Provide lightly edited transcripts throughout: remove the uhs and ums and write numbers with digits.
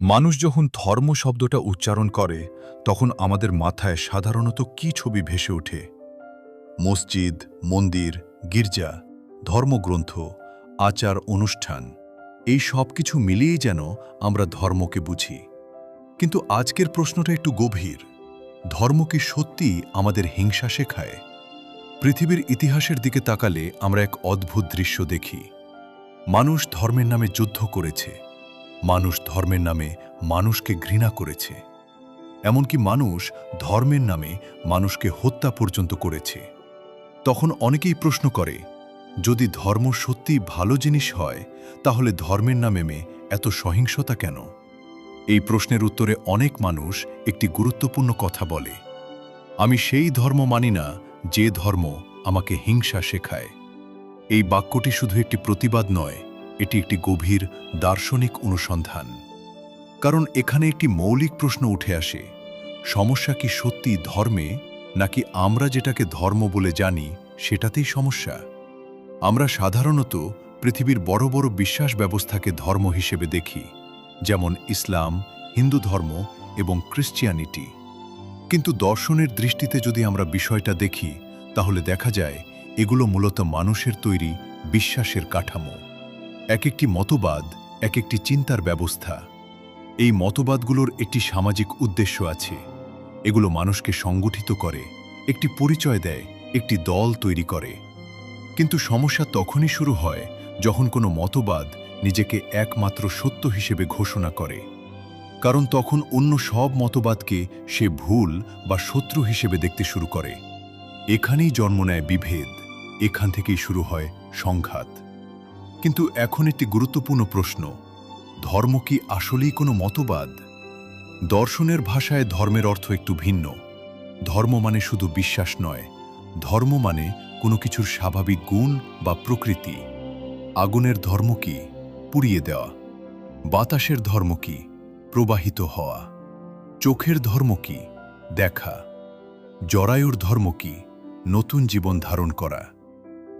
মানুষ যখন ধর্ম শব্দটা উচ্চারণ করে তখন আমাদের মাথায় সাধারণত কী ছবি ভেসে ওঠে? মসজিদ, মন্দির, গির্জা, ধর্মগ্রন্থ, আচার অনুষ্ঠান, এই সব কিছু মিলিয়েই যেন আমরা ধর্মকে বুঝি। কিন্তু আজকের প্রশ্নটা একটু গভীর। ধর্ম কি সত্যিই আমাদের হিংসা শেখায়? পৃথিবীর ইতিহাসের দিকে তাকালে আমরা এক অদ্ভুত দৃশ্য দেখি। মানুষ ধর্মের নামে যুদ্ধ করেছে, মানুষ ধর্মের নামে মানুষকে ঘৃণা করেছে, এমনকি মানুষ ধর্মের নামে মানুষকে হত্যা পর্যন্ত করেছে। তখন অনেকেই প্রশ্ন করে, যদি ধর্ম সত্যিই ভালো জিনিস হয় তাহলে ধর্মের নামে এত সহিংসতা কেন? এই প্রশ্নের উত্তরে অনেক মানুষ একটি গুরুত্বপূর্ণ কথা বলে, আমি সেই ধর্ম মানি না যে ধর্ম আমাকে হিংসা শেখায়। এই বাক্যটি শুধু একটি প্রতিবাদ নয়, এটি একটি গভীর দার্শনিক অনুসন্ধান। কারণ এখানে একটি মৌলিক প্রশ্ন উঠে আসে, সমস্যা কি সত্যি ধর্মে, নাকি আমরা যেটাকে ধর্ম বলে জানি সেটাতেই সমস্যা? আমরা সাধারণত পৃথিবীর বড় বড় বিশ্বাস ব্যবস্থাকে ধর্ম হিসেবে দেখি, যেমন ইসলাম, হিন্দু ধর্ম এবং ক্রিশ্চিয়ানিটি। কিন্তু দর্শনের দৃষ্টিতে যদি আমরা বিষয়টা দেখি তাহলে দেখা যায় এগুলো মূলত মানুষের তৈরি বিশ্বাসের কাঠামো। এক একটি মতবাদ এক একটি চিন্তার ব্যবস্থা। এই মতবাদগুলোর একটি সামাজিক উদ্দেশ্য আছে। এগুলো মানুষকে সংগঠিত করে, একটি পরিচয় দেয়, একটি দল তৈরি করে। কিন্তু সমস্যা তখনই শুরু হয় যখন কোনো মতবাদ নিজেকে একমাত্র সত্য হিসেবে ঘোষণা করে। কারণ তখন অন্য সব মতবাদকে সে ভুল বা শত্রু হিসেবে দেখতে শুরু করে। এখানেই জন্ম নেয় বিভেদ, এখান থেকেই শুরু হয় সংঘাত। কিন্তু এখন একটি গুরুত্বপূর্ণ প্রশ্ন, ধর্ম কি আসলেই কোনো মতবাদ? দর্শনের ভাষায় ধর্মের অর্থ একটু ভিন্ন। ধর্ম মানে শুধু বিশ্বাস নয়, ধর্ম মানে কোনো কিছুর স্বাভাবিক গুণ বা প্রকৃতি। আগুনের ধর্ম কি? পুড়িয়ে দেওয়া। বাতাসের ধর্ম কি? প্রবাহিত হওয়া। চোখের ধর্ম কি? দেখা। জরায়ুর ধর্ম কি? নতুন জীবন ধারণ করা।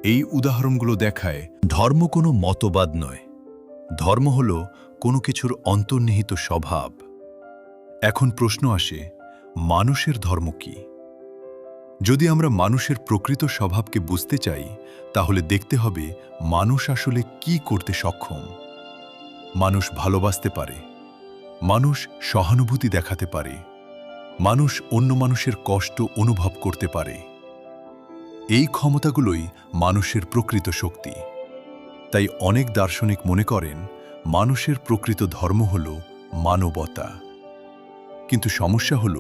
এই উদাহরণগুলো দেখায় ধর্ম কোনো মতবাদ নয়, ধর্ম হল কোনো কিছুর অন্তর্নিহিত স্বভাব। এখন প্রশ্ন আসে, মানুষের ধর্ম কি? যদি আমরা মানুষের প্রকৃত স্বভাবকে বুঝতে চাই তাহলে দেখতে হবে মানুষ আসলে কি করতে সক্ষম। মানুষ ভালোবাসতে পারে, মানুষ সহানুভূতি দেখাতে পারে, মানুষ অন্য মানুষের কষ্ট অনুভব করতে পারে। এই ক্ষমতাগুলোই মানুষের প্রকৃত শক্তি। তাই অনেক দার্শনিক মনে করেন মানুষের প্রকৃত ধর্ম হল মানবতা। কিন্তু সমস্যা হল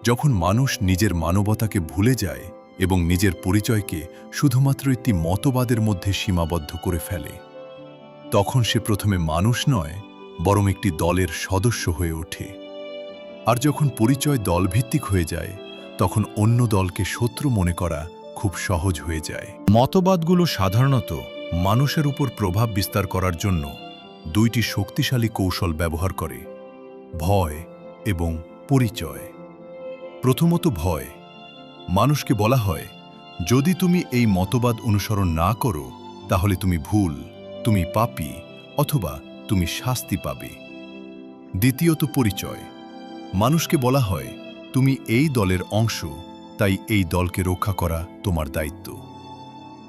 যখন মানুষ নিজের মানবতাকে ভুলে যায় এবং নিজের পরিচয়কে শুধুমাত্র একটি মতবাদের মধ্যে সীমাবদ্ধ করে ফেলে। তখন সে প্রথমে মানুষ নয়, বরং একটি দলের সদস্য হয়ে ওঠে। আর যখন পরিচয় দলভিত্তিক হয়ে যায় তখন অন্য দলকে শত্রু মনে করা খুব সহজ হয়ে যায়। মতবাদগুলো সাধারণত মানুষের উপর প্রভাব বিস্তার করার জন্য দুইটি শক্তিশালী কৌশল ব্যবহার করে, ভয় এবং পরিচয়। প্রথমত ভয়। মানুষকে বলা হয়, যদি তুমি এই মতবাদ অনুসরণ না করো তাহলে তুমি ভুল, তুমি পাপী, অথবা তুমি শাস্তি পাবে। দ্বিতীয়ত পরিচয়। মানুষকে বলা হয়, তুমি এই দলের অংশ, তাই এই দলকে রক্ষা করা তোমার দায়িত্ব।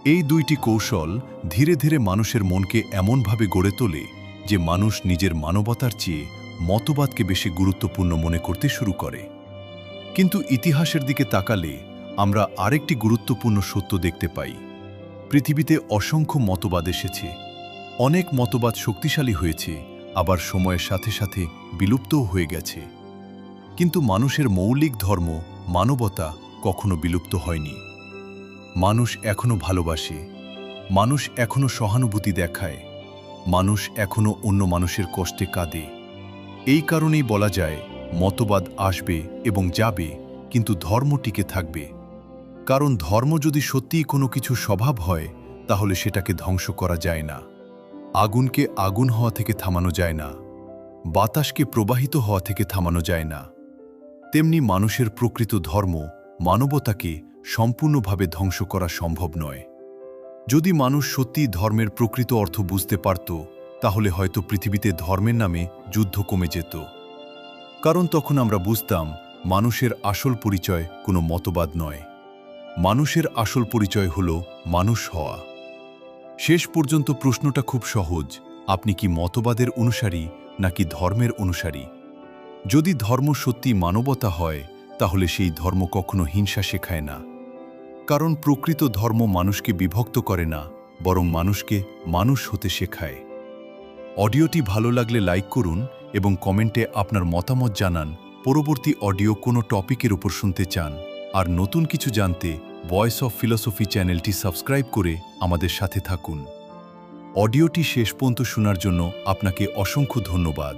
এই দুইটি কৌশল ধীরে ধীরে মানুষের মনকে এমনভাবে গড়ে তোলে যে মানুষ নিজের মানবতার চেয়ে মতবাদকে বেশি গুরুত্বপূর্ণ মনে করতে শুরু করে। কিন্তু ইতিহাসের দিকে তাকালে আমরা আরেকটি গুরুত্বপূর্ণ সত্য দেখতে পাই। পৃথিবীতে অসংখ্য মতবাদ এসেছে, অনেক মতবাদ শক্তিশালী হয়েছে, আবার সময়ের সাথে সাথে বিলুপ্তও হয়ে গেছে। কিন্তু মানুষের মৌলিক ধর্ম, মানবতা, কখনো বিলুপ্ত হয়নি। মানুষ এখনো ভালোবাসে, মানুষ এখনো সহানুভূতি দেখায়, মানুষ এখনো অন্য মানুষের কষ্টে কাঁদে। এই কারণেই বলা যায়, মতবাদ আসবে এবং যাবে, কিন্তু ধর্ম টিকে থাকবে। কারণ ধর্ম যদি সত্যিই কোনো কিছু স্বভাব হয় তাহলে সেটাকে ধ্বংস করা যায় না। আগুনকে আগুন হওয়া থেকে থামানো যায় না, বাতাসকে প্রবাহিত হওয়া থেকে থামানো যায় না। তেমনি মানুষের প্রকৃত ধর্ম, মানবতাকে সম্পূর্ণভাবে ধ্বংস করা সম্ভব নয়। যদি মানুষ সত্যিই ধর্মের প্রকৃত অর্থ বুঝতে পারত তাহলে হয়তো পৃথিবীতে ধর্মের নামে যুদ্ধ কমে যেত। কারণ তখন আমরা বুঝতাম মানুষের আসল পরিচয় কোনো মতবাদ নয়, মানুষের আসল পরিচয় হল মানুষ হওয়া। শেষ পর্যন্ত প্রশ্নটা খুব সহজ, আপনি কি মতবাদের অনুসারী নাকি ধর্মের অনুসারী? যদি ধর্ম সত্যি মানবতা হয়, তাহলে সেই ধর্ম কখনো হিংসা শেখায় না। কারণ প্রকৃত ধর্ম মানুষকে বিভক্ত করে না, বরং মানুষকে মানুষ হতে শেখায়। অডিওটি ভালো লাগলে লাইক করুন এবং কমেন্টে আপনার মতামত জানান। পরবর্তী অডিও কোনো টপিকের উপর শুনতে চান আর নতুন কিছু জানতে ভয়েস অফ ফিলসফি চ্যানেলটি সাবস্ক্রাইব করে আমাদের সাথে থাকুন। অডিওটি শেষ পর্যন্ত শোনার জন্য আপনাকে অসংখ্য ধন্যবাদ।